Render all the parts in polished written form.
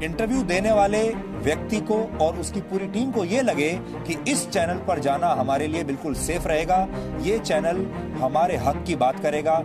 Interview देने वाले व्यक्ति को और उसकी पूरी टीम को ये लगे कि इस चैनल पर जाना हमारे लिए बिल्कुल सेफ रहेगा, ये चैनल हमारे हक की बात करेगा,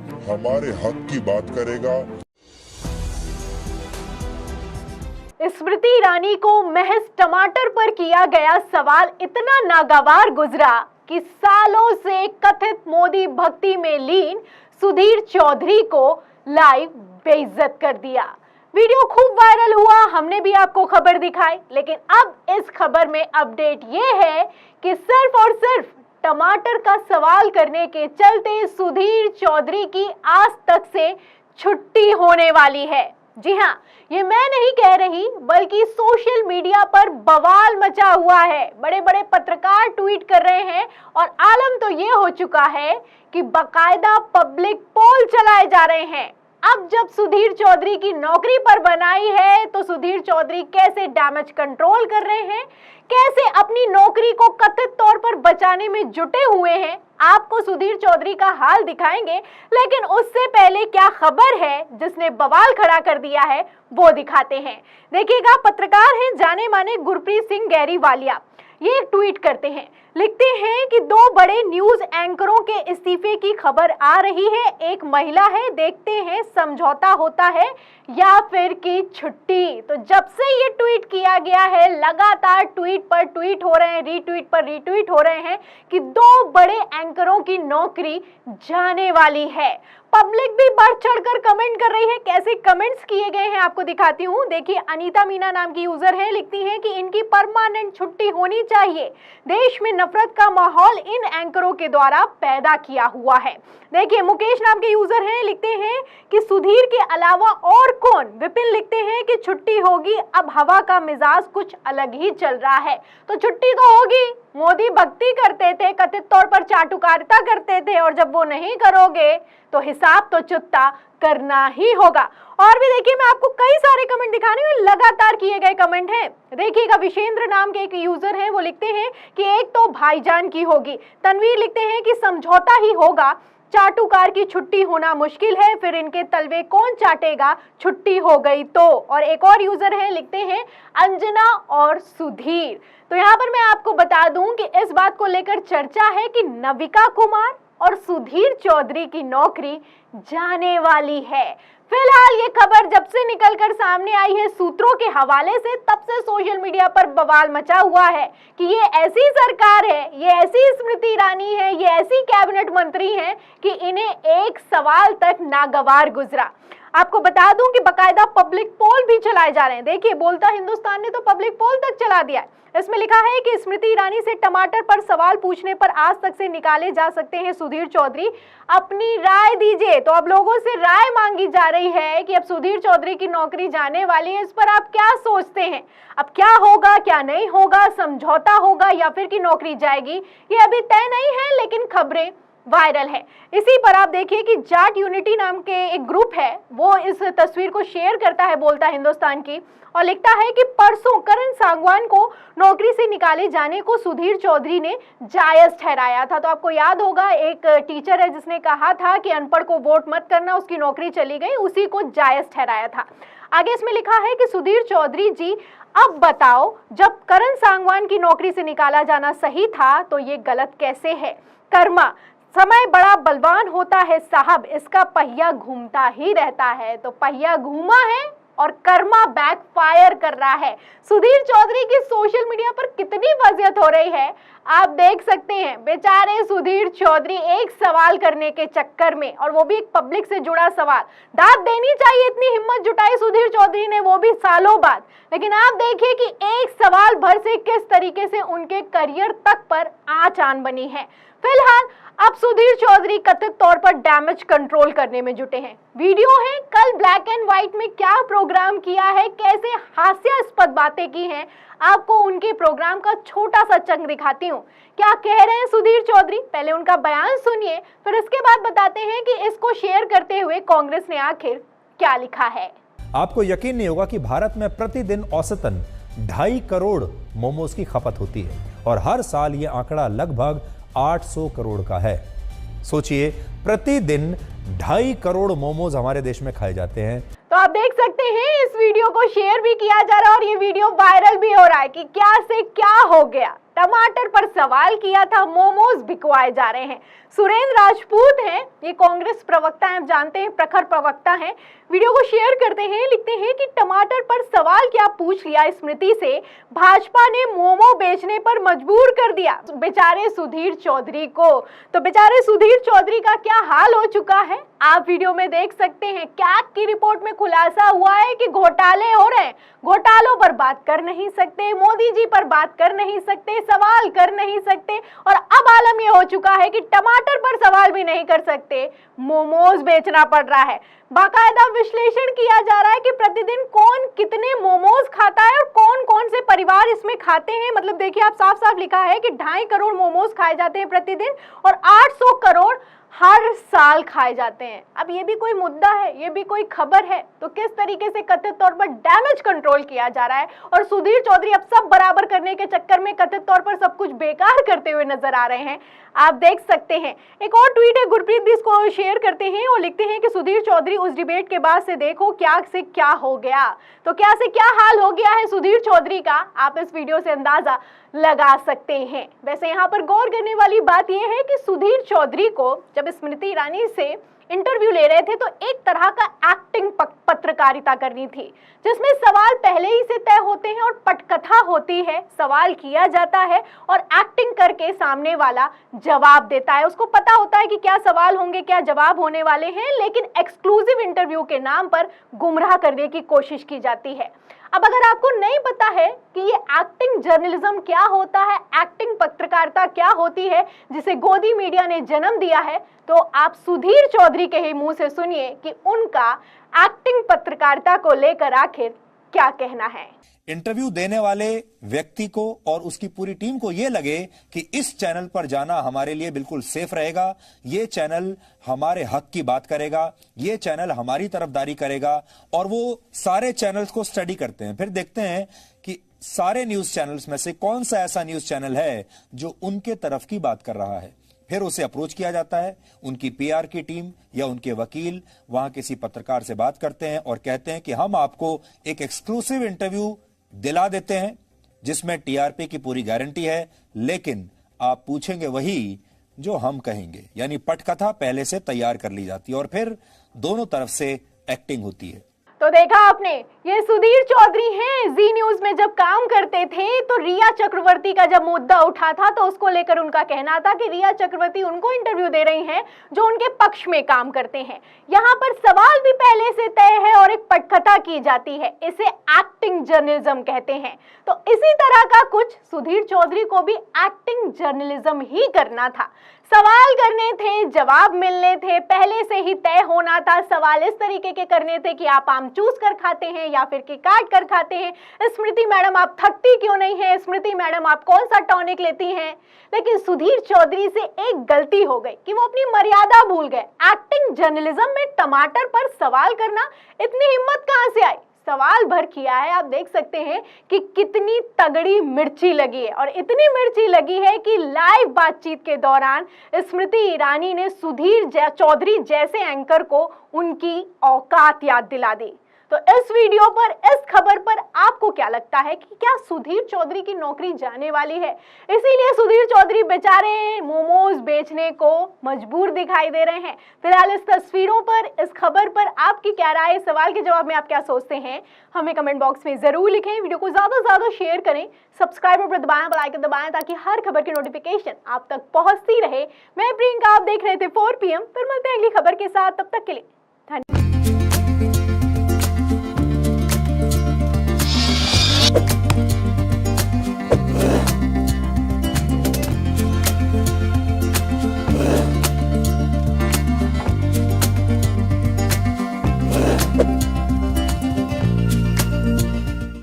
स्मृति ईरानी को महज टमाटर पर किया गया सवाल इतना नागवार गुजरा कि सालों से कथित मोदी भक्ति में लीन सुधीर चौधरी को लाइव बेइज्जत कर दिया। वीडियो खूब वायरल हुआ, हमने भी आपको खबर दिखाई, लेकिन अब इस खबर में अपडेट ये है कि सिर्फ और सिर्फ टमाटर का सवाल करने के चलते सुधीर चौधरी की आज तक से छुट्टी होने वाली है। जी हाँ, ये मैं नहीं कह रही, बल्कि सोशल मीडिया पर बवाल मचा हुआ है। बड़े बड़े पत्रकार ट्वीट कर रहे हैं और आलम तो ये हो चुका है कि बाकायदा पब्लिक पोल चलाए जा रहे हैं। अब जब सुधीर चौधरी की नौकरी पर बनाई है तो सुधीर चौधरी कैसे डैमेज कंट्रोल कर रहे हैं, कैसे अपनी नौकरी को कथित तौर पर बचाने में जुटे हुए हैं, आपको सुधीर चौधरी का हाल दिखाएंगे। लेकिन उससे पहले क्या खबर है जिसने बवाल खड़ा कर दिया है वो दिखाते हैं। देखिएगा, पत्रकार हैं जाने माने गुरप्रीत सिंह गैरीवालिया, ये एक ट्वीट करते हैं, लिखते हैं कि दो बड़े न्यूज एंकरों के इस्तीफे की खबर आ रही है। एक महिला है, देखते हैं समझौता होता है या फिर की छुट्टी। तो जब से ये ट्वीट किया गया है, लगातार ट्वीट पर ट्वीट हो रहे हैं, रीट्वीट पर रीट्वीट हो रहे हैं कि दो बड़े एंकरों की नौकरी जाने वाली है। पब्लिक भी बढ़ चढ़कर कमेंट कर रही है। कैसे कमेंट्स किए गए हैं आपको दिखाती हूँ। देखिए, अनीता मीना नाम की यूजर है, लिखती हैं कि इनकी परमानेंट छुट्टी होनी चाहिए। देश में नफरत का माहौल इन एंकरों के द्वारा पैदा किया हुआ है। देखिए, मुकेश नाम के यूजर हैं, लिखते हैं कि सुधीर के अलावा और कौन। विपिन लिखते हैं कि छुट्टी होगी, अब हवा का मिजाज कुछ अलग ही चल रहा है। तो छुट्टी तो होगी, मोदी भक्ति करते थे, कथित तौर पर चाटुकारिता करते थे, और जब वो नहीं करोगे तो हिसाब तो चुकता करना ही होगा। और भी देखिए, मैं आपको कई सारे कमेंट दिखाने में लगातार किए गए कमेंट हैं। देखिएगा, विशेंद्र नाम के एक यूजर हैं, वो लिखते हैं कि एक तो भाईजान की होगी। तनवीर लिखते हैं कि समझौता ही होगा, चाटुकार की छुट्टी होना मुश्किल है, फिर इनके तलवे कौन चाटेगा, छुट्टी हो गई तो। और एक और यूजर है, लिखते हैं अंजना और सुधीर। तो यहाँ पर मैं आपको बता दूं कि इस बात को लेकर चर्चा है कि नविका कुमार और सुधीर चौधरी की नौकरी जाने वाली है। फिलहाल ये खबर जब से निकलकर सामने आई है सूत्रों के हवाले से, तब से सोशल मीडिया पर बवाल मचा हुआ है कि ये ऐसी सरकार है, ये ऐसी स्मृति ईरानी है, ये ऐसी कैबिनेट मंत्री हैं कि इन्हें एक सवाल तक नागवार गुजरा। आपको बता दूं कि बकायदा पब्लिक पोल भी चलाए जा रहे हैं। देखिए, बोलता हिंदुस्तान ने तो पब्लिक पोल तक चला दिया है। इसमें लिखा है कि स्मृति ईरानी से टमाटर पर सवाल पूछने पर आज तक से निकाले जा सकते हैं सुधीर चौधरी, अपनी राय दीजिए। तो अब लोगों से राय मांगी जा रही है कि अब सुधीर चौधरी की नौकरी जाने वाली है, इस पर आप क्या सोचते हैं? अब क्या होगा, क्या नहीं होगा, समझौता होगा या फिर की नौकरी जाएगी, ये अभी तय नहीं है, लेकिन खबरें वायरल है। इसी पर आप देखिए कि जाट यूनिटी नाम के एक ग्रुप है, वो इस तस्वीर को शेयर करता है बोलता हिंदुस्तान की, और लिखता है कि परसों करण सांगवान को नौकरी से निकाले जाने को सुधीर चौधरी ने जायज ठहराया था। तो आपको याद होगा, एक टीचर है जिसने कहा था कि अनपढ़ को वोट मत करना, उसकी नौकरी चली गई, उसी को जायज ठहराया था। आगे इसमें लिखा है कि सुधीर चौधरी जी, अब बताओ, जब करण सांगवान की नौकरी से निकाला जाना सही था तो ये गलत कैसे है? कर्मा, समय बड़ा बलवान होता है साहब, इसका पहिया घूमता ही रहता है। तो पहिया घूमा है और कर्मा बैकफायर कर रहा है। सुधीर चौधरी की सोशल मीडिया पर कितनी वजियत हो रही है आप देख सकते हैं। बेचारे सुधीर चौधरी एक सवाल करने के चक्कर में, और वो भी एक पब्लिक से जुड़ा सवाल, दाद देनी चाहिए, इतनी हिम्मत जुटाई सुधीर चौधरी ने, वो भी सालों बाद। लेकिन आप देखिए कि एक सवाल भर से किस तरीके से उनके करियर तक पर आंच आन बनी है। फिलहाल अब सुधीर चौधरी कथित तौर पर डैमेज कंट्रोल करने में जुटे हैं। वीडियो है, कल ब्लैक एंड व्हाइट में क्या प्रोग्राम किया है, कैसे हास्यास्पद बातें की हैं, आपको उनके प्रोग्राम का छोटा सा चंक दिखाती हूँ। क्या कह रहे हैं सुधीर चौधरी, पहले उनका बयान सुनिए, फिर इसके बाद बताते हैं कि इसको शेयर करते हुए कांग्रेस ने आखिर क्या लिखा है। आपको यकीन नहीं होगा कि भारत में प्रतिदिन औसतन 2.5 करोड़ मोमोज की खपत होती है और हर साल ये आंकड़ा लगभग 800 करोड़ का है। सोचिए, प्रतिदिन 2.5 करोड़ मोमोज हमारे देश में खाए जाते हैं। तो आप देख सकते हैं इस वीडियो को शेयर भी किया जा रहा है और ये वीडियो वायरल भी हो रहा है कि क्या से क्या हो गया। टमाटर पर सवाल किया था, मोमोज बिकवाए जा रहे हैं। सुरेंद्र राजपूत हैं, ये कांग्रेस प्रवक्ता हैं, आप जानते हैं प्रखर प्रवक्ता हैं। वीडियो को शेयर करते हैं, लिखते हैं कि टमाटर पर सवाल क्या पूछ लिया स्मृति से, भाजपा ने मोमो बेचने पर मजबूर कर दिया बेचारे सुधीर चौधरी को। तो बेचारे सुधीर चौधरी का क्या हाल हो चुका है आप वीडियो में देख सकते हैं। कैग की रिपोर्ट में खुलासा हुआ है कि घोटाले हो रहे हैं, घोटालों पर बात कर नहीं सकते, मोदी जी पर बात कर नहीं सकते, सवाल कर नहीं सकते और अब आलम ये हो चुका है कि टमाटर पर सवाल भी नहीं कर सकते, मोमोज बेचना पड़ रहा है। बाकायदा विश्लेषण किया जा रहा है कि प्रतिदिन कौन कितने मोमोज खाता है और कौन कौन से परिवार इसमें खाते हैं। मतलब देखिए, आप साफ साफ लिखा है कि 2.5 करोड़ मोमोज खाए जाते हैं प्रतिदिन और 800 करोड़ हर साल खाए जाते हैं। अब ये भी कोई मुद्दा है, ये भी कोई खबर है, तो किस तरीके से कथित तौर पर डैमेज कंट्रोल किया जा रहा है और सुधीर चौधरी अब सब बराबर करने के चक्कर में कथित तौर पर सब कुछ बेकार करते हुए नजर आ रहे हैं, आप देख सकते हैं। एक और ट्वीट है, गुरप्रीत भी इसको शेयर करते हैं और लिखते हैं कि सुधीर चौधरी उस डिबेट के बाद से देखो क्या से क्या हो गया। तो क्या से क्या हाल हो गया है सुधीर चौधरी का, आप इस वीडियो से अंदाजा लगा सकते हैं। वैसे यहाँ पर गौर करने वाली बात यह है कि सुधीर चौधरी को जब स्मृति ईरानी से इंटरव्यू ले रहे थे तो एक तरह का एक्टिंग पत्रकारिता करनी थी, जिसमें सवाल पहले ही से तय होते हैं और पटकथा होती है, सवाल किया जाता है और एक्टिंग करके सामने वाला जवाब देता है। उसको पता होता है कि क्या सवाल होंगे, क्या जवाब होने वाले हैं, लेकिन एक्सक्लूसिव इंटरव्यू के नाम पर गुमराह करने की कोशिश की जाती है। अब अगर आपको नहीं पता है कि ये एक्टिंग जर्नलिज्म क्या होता है, एक्टिंग पत्रकारिता क्या होती है जिसे गोदी मीडिया ने जन्म दिया है, तो आप सुधीर चौधरी के ही मुंह से सुनिए कि उनका एक्टिंग पत्रकारिता को लेकर आखिर क्या कहना है। इंटरव्यू देने वाले व्यक्ति को और उसकी पूरी टीम को यह लगे कि इस चैनल पर जाना हमारे लिए बिल्कुल सेफ रहेगा, ये चैनल हमारे हक की बात करेगा, ये चैनल हमारी तरफदारी करेगा, और वो सारे चैनल्स को स्टडी करते हैं। फिर देखते हैं कि सारे न्यूज चैनल्स में से कौन सा ऐसा न्यूज चैनल है जो उनके तरफ की बात कर रहा है। फिर उसे अप्रोच किया जाता है, उनकी पीआर की टीम या उनके वकील वहां किसी पत्रकार से बात करते हैं और कहते हैं कि हम आपको एक एक्सक्लूसिव इंटरव्यू दिला देते हैं जिसमें टीआरपी की पूरी गारंटी है, लेकिन आप पूछेंगे वही जो हम कहेंगे। यानी पटकथा पहले से तैयार कर ली जाती है और फिर दोनों तरफ से एक्टिंग होती है। तो देखा आपने, ये सुधीर चौधरी हैं, जी न्यूज में जब काम करते थे तो रिया चक्रवर्ती का जब मुद्दा उठा था तो उसको लेकर उनका कहना था कि रिया चक्रवर्ती उनको इंटरव्यू दे रही हैं जो उनके पक्ष में काम करते हैं। यहाँ पर सवाल भी पहले से तय है और एक पटकथा की जाती है, इसे एक्टिंग जर्नलिज्म कहते हैं। तो इसी तरह का कुछ सुधीर चौधरी को भी एक्टिंग जर्नलिज्म ही करना था। सवाल करने थे, जवाब मिलने थे, पहले से ही तय होना था। सवाल इस तरीके के करने थे कि आप आम चूस कर खाते हैं या फिर कि काट कर खाते हैं, स्मृति मैडम आप थकती क्यों नहीं है, स्मृति मैडम आप कौन सा टॉनिक लेती हैं। लेकिन सुधीर चौधरी से एक गलती हो गई कि वो अपनी मर्यादा भूल गए। एक्टिंग जर्नलिज्म में टमाटर पर सवाल करना, इतनी हिम्मत कहां से आई, सवाल भर किया है। आप देख सकते हैं कि कितनी तगड़ी मिर्ची लगी है और इतनी मिर्ची लगी है कि लाइव बातचीत के दौरान स्मृति ईरानी ने सुधीर चौधरी जैसे एंकर को उनकी औकात याद दिला दी। तो इस वीडियो पर, इस खबर पर आपको क्या लगता है कि क्या सुधीर चौधरी की नौकरी जाने वाली है, इसीलिए सुधीर चौधरी बेचारे मोमोज बेचने को मजबूर दिखाई दे रहे हैं। फिलहाल इस तस्वीरों पर, इस खबर पर आपकी क्या राय है, सवाल के जवाब में आप क्या सोचते हैं, हमें कमेंट बॉक्स में जरूर लिखें। वीडियो को ज्यादा से ज्यादा शेयर करें, सब्सक्राइब पर दबाएं, बेल आइकन दबाएं ताकि हर खबर की नोटिफिकेशन आप तक पहुंचती रहे। मैं प्रियंका, आप देख रहे थे 4 PM। फिर मिलते हैं अगली खबर के साथ, तब तक के लिए धन्यवाद।